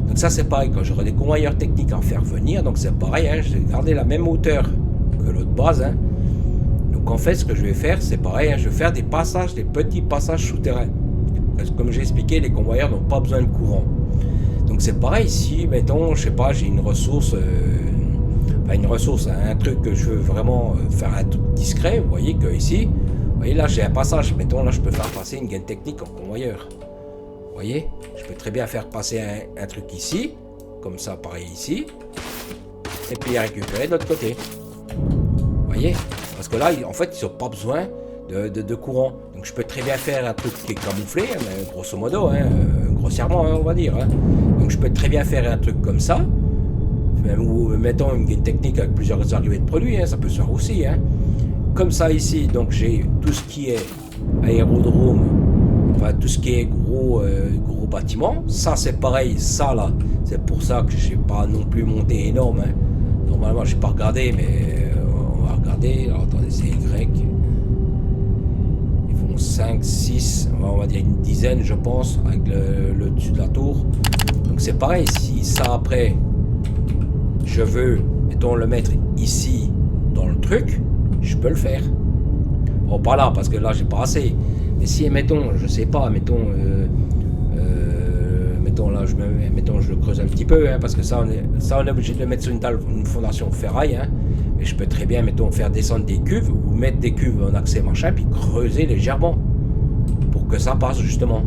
Donc ça c'est pareil, quand j'aurai des convoyeurs techniques à en faire venir, donc c'est pareil, hein, je vais garder la même hauteur que l'autre base, hein. Donc en fait ce que je vais faire c'est pareil, hein, je vais faire des passages, des petits passages souterrains. Parce que comme j'ai expliqué, les convoyeurs n'ont pas besoin de courant. Donc c'est pareil, si, mettons, je sais pas, j'ai une ressource, un truc que je veux vraiment faire un truc discret, vous voyez que ici, vous voyez là j'ai un passage, mettons là je peux faire passer une gain technique en convoyeur. Vous voyez, je peux très bien faire passer un truc ici, comme ça, pareil ici, et puis récupérer de l'autre côté. Vous voyez, parce que là, en fait, ils n'ont pas besoin de courant. Donc je peux très bien faire un truc qui est camouflé, hein, mais grosso modo, hein, grossièrement, hein, on va dire, hein. Donc je peux très bien faire un truc comme ça, ou mettons une technique avec plusieurs arrivées de produits, hein, ça peut se faire aussi, hein. Comme ça ici, donc j'ai tout ce qui est aérodrome, enfin tout ce qui est gros bâtiment. Ça c'est pareil, ça là, c'est pour ça que je n'ai pas non plus monté énorme, hein. Normalement je n'ai pas regardé, mais on va regarder. Alors attendez, c'est Y. 5, 6, on va dire une dizaine je pense, avec le dessus de la tour. Donc c'est pareil, si ça après je veux, mettons, le mettre ici dans le truc, je peux le faire. Bon, pas là, parce que là j'ai pas assez. Mais si, mettons, je sais pas, mettons là, je le creuse un petit peu, hein, parce que ça on est obligé de le mettre sur une dalle, une fondation ferraille, hein. Et je peux très bien, mettons, faire descendre des cuves, ou mettre des cuves en accès machin, puis creuser légèrement, pour que ça passe justement.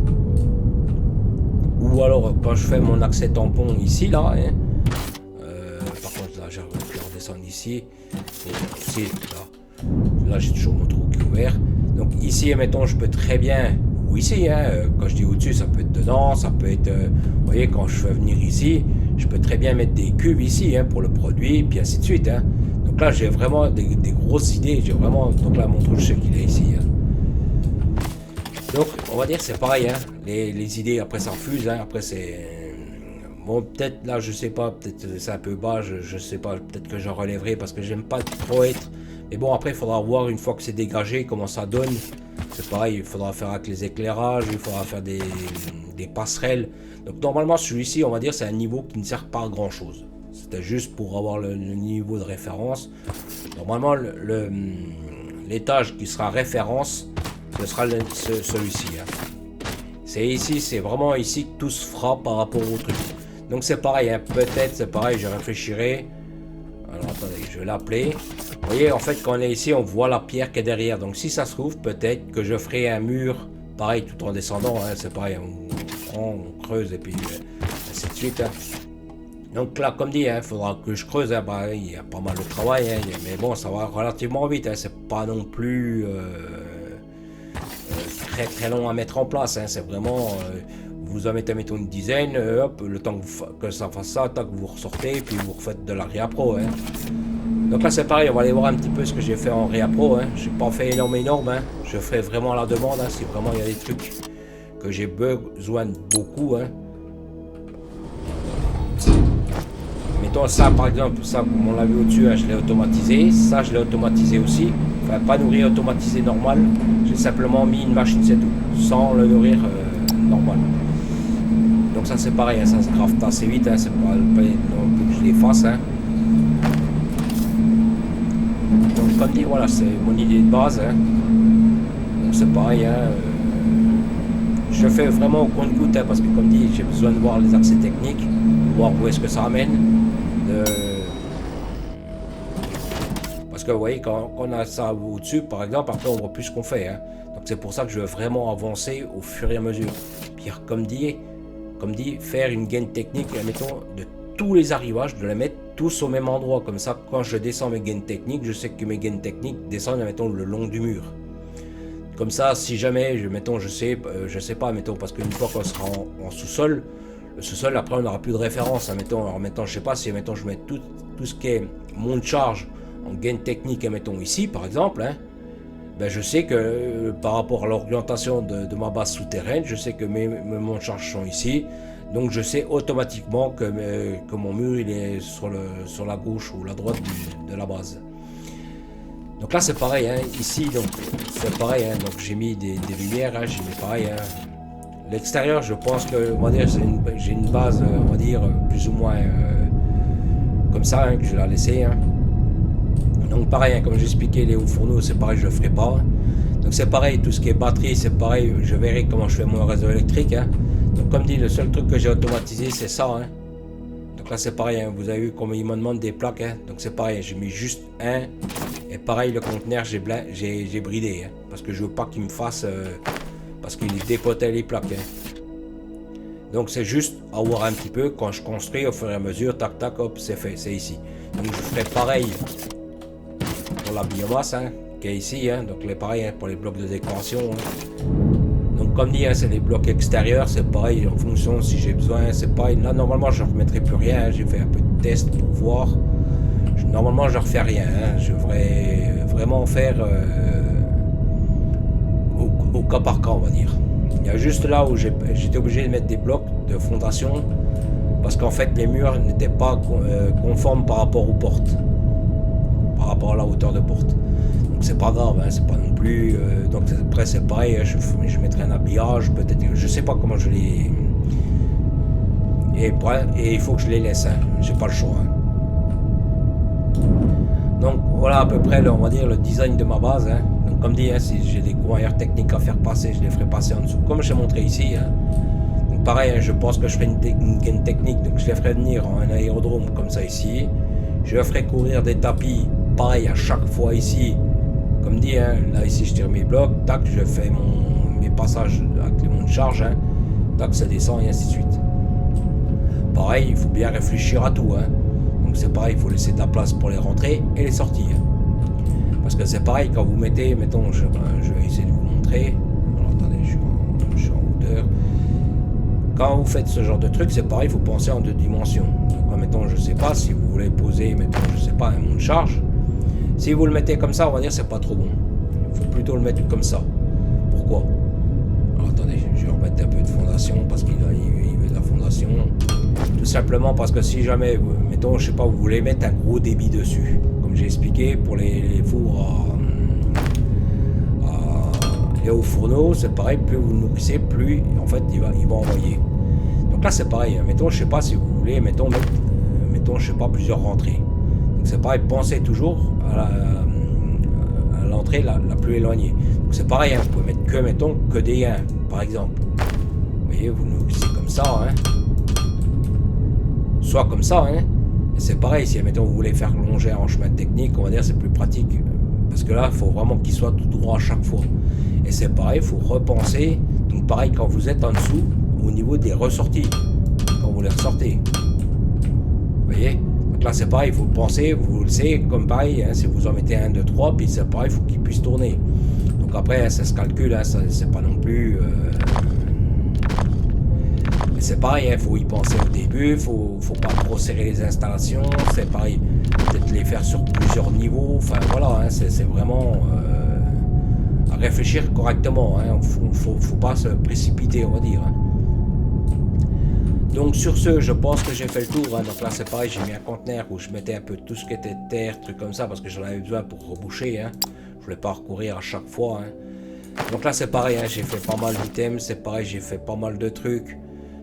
Ou alors, quand je fais mon accès tampon ici, là, hein, par contre, là, je vais redescendre ici, et ici, là j'ai toujours mon trou qui est ouvert. Donc ici, mettons, je peux très bien, ou ici, hein, quand je dis au-dessus, ça peut être dedans, ça peut être, vous voyez, quand je fais venir ici, je peux très bien mettre des cubes ici, hein, pour le produit, puis ainsi de suite, hein. Donc là, j'ai vraiment des grosses idées. J'ai vraiment, donc là, mon trou, je sais qu'il est ici, hein. Donc, on va dire que c'est pareil, hein. Les idées, après, ça refuse, hein. Après, c'est... Bon, peut-être, là, je sais pas. Peut-être c'est un peu bas. Je sais pas. Peut-être que j'en relèverai parce que j'aime pas trop être... Mais bon, après, il faudra voir, une fois que c'est dégagé, comment ça donne. C'est pareil, il faudra faire avec les éclairages. Il faudra faire des passerelles. Donc, normalement, celui-ci, on va dire, c'est un niveau qui ne sert pas à grand-chose. C'était juste pour avoir le niveau de référence. Normalement, l'étage qui sera référence, ce sera celui-ci, hein. C'est ici, c'est vraiment ici que tout se fera par rapport au truc. Donc c'est pareil, hein. Peut-être, c'est pareil, je réfléchirai. Alors attendez, je vais l'appeler. Vous voyez, en fait, quand on est ici, on voit la pierre qui est derrière. Donc si ça se trouve, peut-être que je ferai un mur, pareil, tout en descendant, hein. C'est pareil, on prend, on creuse et puis ainsi de suite, hein. Donc là, comme dit, il faudra que je creuse, hein, bah, il y a pas mal de travail, hein, mais bon, ça va relativement vite, hein, c'est pas non plus très très long à mettre en place, hein, c'est vraiment, vous en mettez, mettons, une dizaine, hop, le temps que ça fasse ça, tant que vous ressortez, puis vous refaites de la réappro, hein. Donc là c'est pareil, on va aller voir un petit peu ce que j'ai fait en Réa Pro. Hein. Je n'ai pas fait énorme, hein. Je fais vraiment à la demande, hein, si vraiment il y a des trucs que j'ai besoin de beaucoup. Hein. Mettons ça par exemple, ça comme on l'a vu au-dessus, hein, je l'ai automatisé. Ça je l'ai automatisé aussi. Enfin pas nourrir automatisé normal. J'ai simplement mis une machine, c'est tout. Sans le nourrir normal. Donc ça c'est pareil, hein, ça se crafte assez vite, hein, c'est pas non plus que je les fasse. Hein. Donc comme dit, voilà, c'est mon idée de base. Hein. Donc c'est pareil, hein, je fais vraiment au compte-goutte, hein, parce que comme dit, j'ai besoin de voir les accès techniques, voir où est-ce que ça amène. Parce que vous voyez, quand on a ça au-dessus, par exemple, après on voit plus ce qu'on fait. Hein. Donc c'est pour ça que je veux vraiment avancer au fur et à mesure. Puis comme dit, faire une gaine technique, mettons, de tous les arrivages, de les mettre tous au même endroit. Comme ça, quand je descends mes gaines techniques, je sais que mes gaines techniques descendent, mettons, le long du mur. Comme ça, si jamais, mettons, je sais pas, mettons, parce qu'une fois qu'on sera en sous-sol, le sous-sol, après, on n'aura plus de référence. Hein, mettons, alors, mettons, je sais pas si, mettons, je mets tout ce qui est monte charge en gaine technique, mettons, ici, par exemple, hein, ben, je sais que par rapport à l'orientation de ma base souterraine, je sais que mes montes charge sont ici. Donc je sais automatiquement que mon mur il est sur la gauche ou la droite de la base. Donc là c'est pareil, hein, ici donc c'est pareil, hein, donc j'ai mis des lumières, hein, j'ai mis pareil. Hein. L'extérieur je pense que on va dire j'ai une base on va dire plus ou moins comme ça, hein, que je vais la laisser. Hein. Donc pareil, hein, comme j'expliquais les hauts fourneaux, c'est pareil, je le ferai pas. Donc c'est pareil, tout ce qui est batterie, c'est pareil, je verrai comment je fais mon réseau électrique. Hein. Donc comme dit, le seul truc que j'ai automatisé, c'est ça. Hein. Donc là c'est pareil, hein. Vous avez vu comme il me demande des plaques. Hein. Donc c'est pareil, j'ai mis juste un. Et pareil, le conteneur, j'ai bridé. Hein. Parce que je veux pas qu'il me fasse... parce qu'il dépotait les plaques. Hein. Donc c'est juste à voir un petit peu, quand je construis au fur et à mesure, tac tac, hop, c'est fait, c'est ici. Donc je ferai pareil pour la biomasse, hein, qui est ici. Hein. Donc les pareil, hein, pour les blocs de décoration. Hein. Donc comme dit, hein, c'est les blocs extérieurs, c'est pareil en fonction si j'ai besoin, c'est pareil. Là normalement je ne remettrai plus rien, hein. J'ai fait un peu de test pour voir. Normalement je ne refais rien, hein. Je devrais vraiment faire au cas par cas on va dire. Il y a juste là où j'étais obligé de mettre des blocs de fondation parce qu'en fait les murs n'étaient pas conformes par rapport aux portes, par rapport à la hauteur de porte. Donc c'est pas grave, hein, c'est pas non plus. Donc après c'est pareil, hein, je mettrai un habillage, peut-être, je sais pas comment je les. Et il faut que je les laisse, hein, j'ai pas le choix. Hein. Donc voilà à peu près, on va dire, le design de ma base. Hein. Donc comme dit, hein, si j'ai des convoyeurs techniques à faire passer, je les ferai passer en dessous, comme j'ai montré ici. Hein. Donc pareil, hein, je pense que je ferai une technique, donc je les ferai venir en un aérodrome comme ça ici. Je ferai courir des tapis, pareil à chaque fois ici. Comme dit, hein, là ici je tire mes blocs, tac, je fais mes passages avec les monts de charge, hein, tac, ça descend et ainsi de suite. Pareil, il faut bien réfléchir à tout. Hein. Donc c'est pareil, il faut laisser de la place pour les rentrées et les sorties. Parce que c'est pareil, quand vous mettez, mettons, je vais essayer de vous montrer. Alors attendez, je suis en hauteur. Quand vous faites ce genre de truc, c'est pareil, il faut penser en 2 dimensions. Donc mettons, je sais pas, si vous voulez poser, mettons, je sais pas, un mont de charge. Si vous le mettez comme ça, on va dire c'est pas trop bon. Il faut plutôt le mettre comme ça. Pourquoi? Alors attendez, je vais remettre un peu de fondation parce qu'il veut de la fondation. Tout simplement parce que si jamais, mettons, je sais pas, vous voulez mettre un gros débit dessus, comme j'ai expliqué pour les fours et au fourneau, c'est pareil, plus vous nourrissez, plus en fait il va envoyer. Donc là c'est pareil, hein. Mettons, je sais pas si vous voulez, mettons, je sais pas, plusieurs rentrées. Donc c'est pareil, pensez toujours à l'entrée la plus éloignée. Donc c'est pareil, hein, vous pouvez mettre que des 1 par exemple. Vous voyez, vous nourrissez comme ça, hein. Soit comme ça, hein. C'est pareil, si mettons vous voulez faire longer en chemin technique, on va dire c'est plus pratique. Parce que là, il faut vraiment qu'il soit tout droit à chaque fois. Et c'est pareil, il faut repenser. Donc pareil, quand vous êtes en dessous, au niveau des ressorties, quand vous les ressortez. Vous voyez? Donc là, c'est pareil, il faut penser, vous le savez, comme pareil, hein, si vous en mettez 1, 2, 3, puis c'est pareil, il faut qu'il puisse tourner. Donc après, hein, ça se calcule, hein, c'est pas non plus... c'est pareil, il faut y penser au début, faut pas trop serrer les installations, c'est pareil, peut-être les faire sur plusieurs niveaux, enfin voilà, hein, c'est vraiment à réfléchir correctement, hein, faut pas se précipiter, on va dire. Hein. Donc sur ce, je pense que j'ai fait le tour, hein. Donc là c'est pareil, j'ai mis un conteneur où je mettais un peu tout ce qui était terre, trucs comme ça, parce que j'en avais besoin pour reboucher, hein. Je voulais pas recourir à chaque fois, hein. Donc là c'est pareil, hein, j'ai fait pas mal d'items, c'est pareil, j'ai fait pas mal de trucs.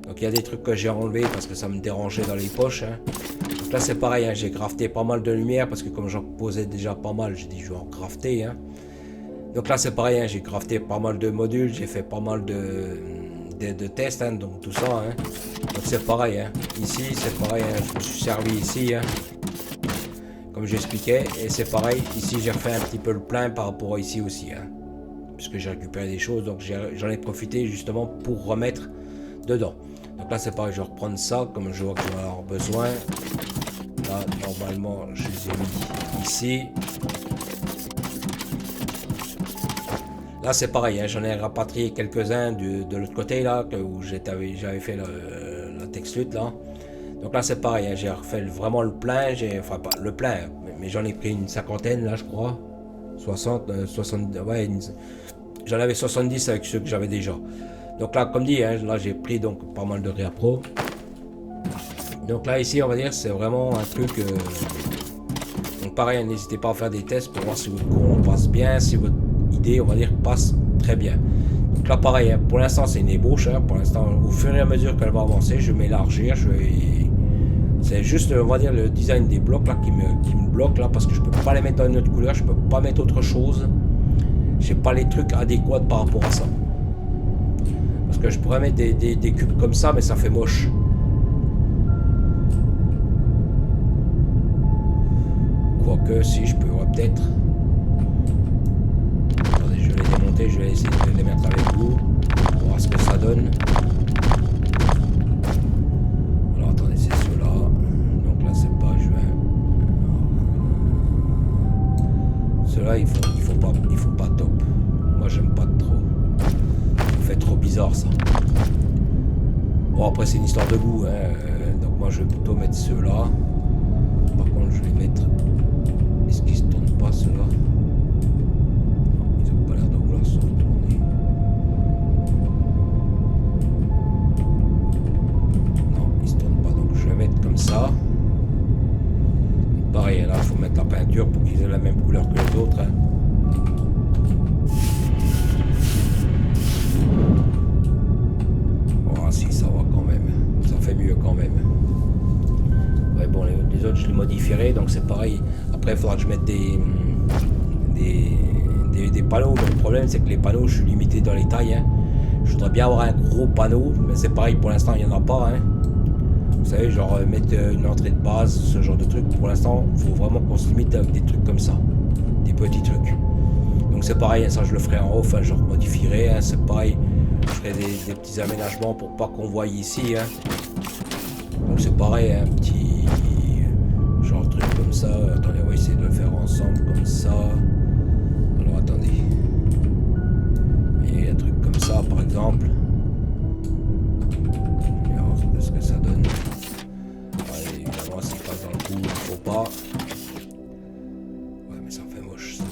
Donc il y a des trucs que j'ai enlevés parce que ça me dérangeait dans les poches. Hein. Donc là c'est pareil, hein, j'ai crafté pas mal de lumière parce que comme j'en posais déjà pas mal, j'ai dit je vais en crafter. Hein. Donc là c'est pareil, hein, j'ai crafté pas mal de modules, j'ai fait pas mal de tests, hein, donc tout ça. Hein. Donc c'est pareil, hein. Ici c'est pareil, hein, je me suis servi ici. Hein. Comme j'expliquais, et c'est pareil, ici j'ai refait un petit peu le plein par rapport à ici aussi. Hein. Puisque j'ai récupéré des choses, donc j'en ai profité justement pour remettre dedans. Donc là c'est pareil, je vais reprendre ça, comme je vois que je vais en avoir besoin. Là normalement je les ai mis ici. Là c'est pareil, hein, j'en ai rapatrié quelques-uns de l'autre côté là, où j'avais fait la textute là. Donc là c'est pareil, hein, j'ai refait vraiment le plein, enfin pas le plein, mais j'en ai pris une cinquantaine là je crois. 60, ouais, j'en avais 70 avec ceux que j'avais déjà. Donc là, comme dit, hein, là j'ai pris donc pas mal de Réa Pro. Donc là ici, on va dire, c'est vraiment un truc. Donc pareil, n'hésitez pas à faire des tests pour voir si votre courant passe bien, si votre idée, on va dire, passe très bien. Donc là, pareil, hein, pour l'instant, c'est une ébauche. Hein, pour l'instant, au fur et à mesure qu'elle va avancer, je vais m'élargir. C'est juste, on va dire, le design des blocs là qui me bloque là, parce que je peux pas les mettre dans une autre couleur, je peux pas mettre autre chose. J'ai pas les trucs adéquats par rapport à ça. Parce que je pourrais mettre des cubes comme ça, mais ça fait moche. Quoique, si, je peux peut-être. Attendez, je vais les démonter, je vais essayer de les mettre avec vous. Pour voir ce que ça donne. Alors, attendez, c'est ceux-là. Donc là, c'est pas, je vais. Ceux-là, ils font pas top. Moi, j'aime pas trop. Ça fait trop bizarre, ça. Bon, après, c'est une histoire de goût. Hein. Donc, moi, je vais plutôt mettre ceux-là. Par contre, je vais mettre... Est-ce qu'ils se tournent pas, ceux-là? Non, ils ont pas l'air de vouloir se retourner. Non, ils se tournent pas. Donc, je vais mettre comme ça. Donc, pareil, là, il faut mettre la peinture pour qu'ils aient la même couleur que les autres. Hein. Si ça va quand même, ça fait mieux quand même. Ouais, bon, les autres je les modifierai, donc c'est pareil. Après il faudra que je mette des panneaux, mais le problème c'est que les panneaux je suis limité dans les tailles. Hein. Je voudrais bien avoir un gros panneau, mais c'est pareil, pour l'instant il n'y en a pas. Hein. Vous savez, genre mettre une entrée de base, ce genre de truc, pour l'instant il faut vraiment qu'on se limite avec des trucs comme ça, des petits trucs. Donc c'est pareil, ça je le ferai en off, hein, je remodifierai, hein, c'est pareil. Je ferai des petits aménagements pour pas qu'on voie ici. Hein. Donc c'est pareil, un petit genre truc comme ça. Attendez, on va essayer de le faire ensemble comme ça. Alors attendez. Et un truc comme ça par exemple. Je vais voir ce que ça donne. Allez, évidemment s'il passe dans le coup, il faut pas. Ouais mais ça fait moche ça.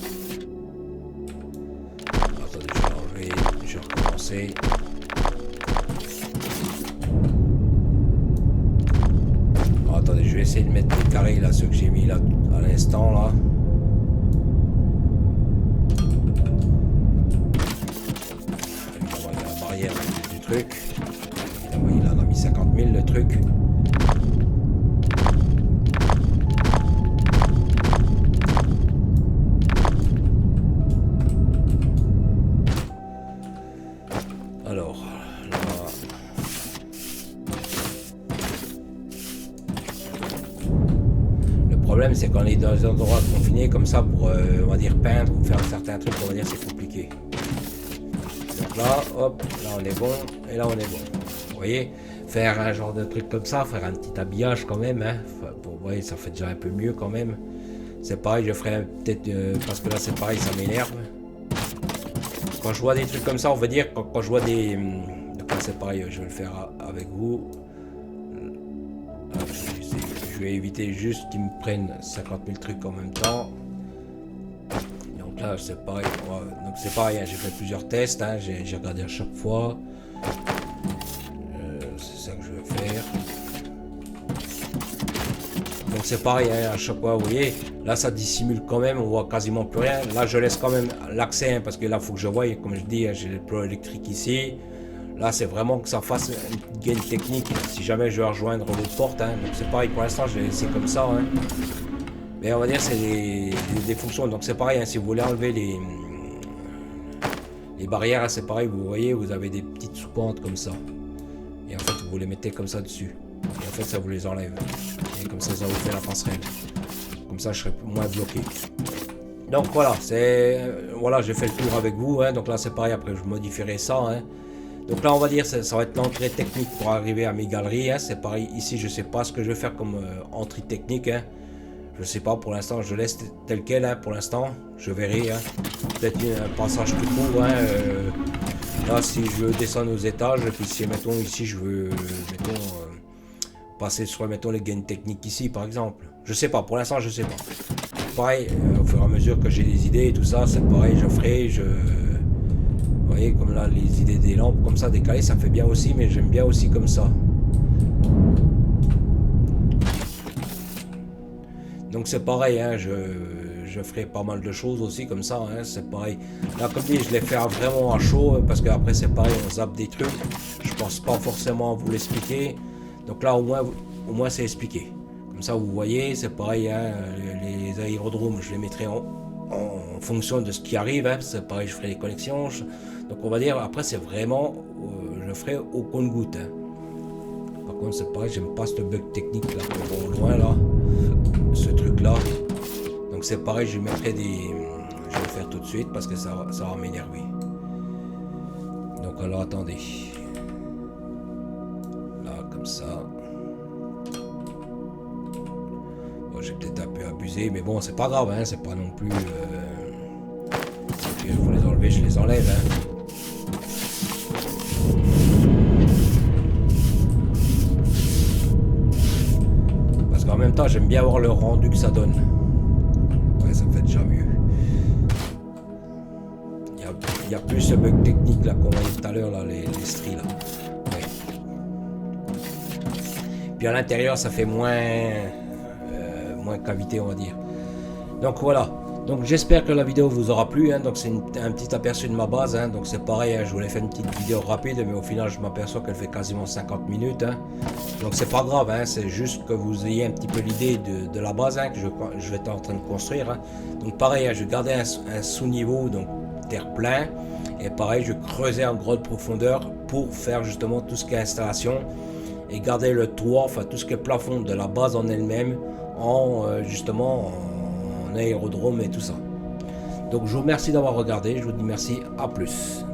Attendez, je vais enlever, je vais recommencer. Attendez, je vais essayer de mettre les carrés là, ceux que j'ai mis là à l'instant là. Évidemment, il y a la barrière du truc. Évidemment, il en a mis 50 000 le truc. Alors, là... Le problème, c'est qu'on est dans des endroits confinés comme ça pour, on va dire, peindre ou faire certains trucs, on va dire, c'est compliqué. Donc là, hop, là on est bon, et là on est bon. Vous voyez, faire un genre de truc comme ça, faire un petit habillage quand même, hein. Enfin, vous voyez, ça fait déjà un peu mieux quand même. C'est pareil, je ferai peut-être, parce que là c'est pareil, ça m'énerve. Quand je vois des trucs comme ça, on va dire, quand je vois des... Donc là c'est pareil, je vais le faire avec vous. Je vais éviter juste qu'ils me prennent 50 000 trucs en même temps. Donc là c'est pareil, donc c'est pareil, hein, j'ai fait plusieurs tests, hein, j'ai regardé à chaque fois. C'est ça que je vais faire. Donc c'est pareil, hein, à chaque fois, vous voyez, là ça dissimule quand même, on voit quasiment plus rien. Là je laisse quand même l'accès, hein, parce que là il faut que je voie, comme je dis, hein, j'ai le plots électrique ici. Là c'est vraiment que ça fasse une gain technique, si jamais je veux rejoindre l'autre porte. Hein. Donc c'est pareil, pour l'instant je l'ai laissé comme ça. Hein. Mais on va dire c'est des fonctions, donc c'est pareil, hein, si vous voulez enlever les barrières, hein, c'est pareil, vous voyez, vous avez des petites sous-pentes comme ça. Et en fait vous les mettez comme ça dessus. Et en fait ça vous les enlève. Et comme ça vous fait la passerelle. Comme ça je serai moins bloqué. Donc voilà, voilà, j'ai fait le tour avec vous. Hein, donc là c'est pareil, après je modifierai ça. Hein. Donc là on va dire ça va être l'entrée technique pour arriver à mes galeries. Hein, c'est pareil, ici je sais pas ce que je vais faire comme entrée technique. Hein. Je sais pas, pour l'instant je laisse tel quel. Hein, pour l'instant, je verrai. Hein. Peut-être un passage tout court. Hein, là si je veux descendre aux étages, et puis si mettons ici je veux mettons passer sur mettons les gains techniques ici par exemple. Je sais pas, pour l'instant je sais pas. Pareil, au fur et à mesure que j'ai des idées et tout ça, c'est pareil, je ferai, vous voyez, comme là, les idées des lampes, comme ça, décalées, ça fait bien aussi, mais j'aime bien aussi comme ça. Donc c'est pareil, hein, je ferai pas mal de choses aussi comme ça, hein, c'est pareil. Là, comme dit, je les fais vraiment à chaud, parce qu'après c'est pareil, on zappe des trucs. Je pense pas forcément vous l'expliquer. Donc là, au moins c'est expliqué. Comme ça, vous voyez, c'est pareil, hein, les aérodromes, je les mettrai en fonction de ce qui arrive. Hein, c'est pareil, je ferai les connexions. Donc on va dire, après, c'est vraiment, je ferai au compte-goutte. Hein. Par contre, c'est pareil, j'aime pas ce bug technique là, au loin là, ce truc là. Donc c'est pareil, je mettrai des, je vais le faire tout de suite parce que ça va m'énerver. Donc alors attendez, là comme ça. J'ai peut-être un peu abusé, mais bon, c'est pas grave, hein, c'est pas non plus. Si je veux les enlever, je les enlève. Hein. Parce qu'en même temps, j'aime bien voir le rendu que ça donne. Ouais, ça fait déjà mieux. Il y a plus ce bug technique là qu'on voyait tout à l'heure, là, les stries là. Ouais. Puis à l'intérieur, ça fait moins cavité, on va dire. Donc voilà, donc j'espère que la vidéo vous aura plu. Hein. Donc c'est un petit aperçu de ma base. Hein. Donc c'est pareil, hein. Je voulais faire une petite vidéo rapide, mais au final je m'aperçois qu'elle fait quasiment 50 minutes. Hein. Donc c'est pas grave, hein. C'est juste que vous ayez un petit peu l'idée de la base, hein, que je vais être en train de construire. Hein. Donc pareil, hein, je gardais un sous-niveau, donc terre-plein, et pareil, je creusais en grande profondeur pour faire justement tout ce qui est installation et garder le toit, enfin tout ce qui est plafond de la base en elle-même, justement en aérodrome et tout ça. Donc je vous remercie d'avoir regardé, je vous dis merci, à plus.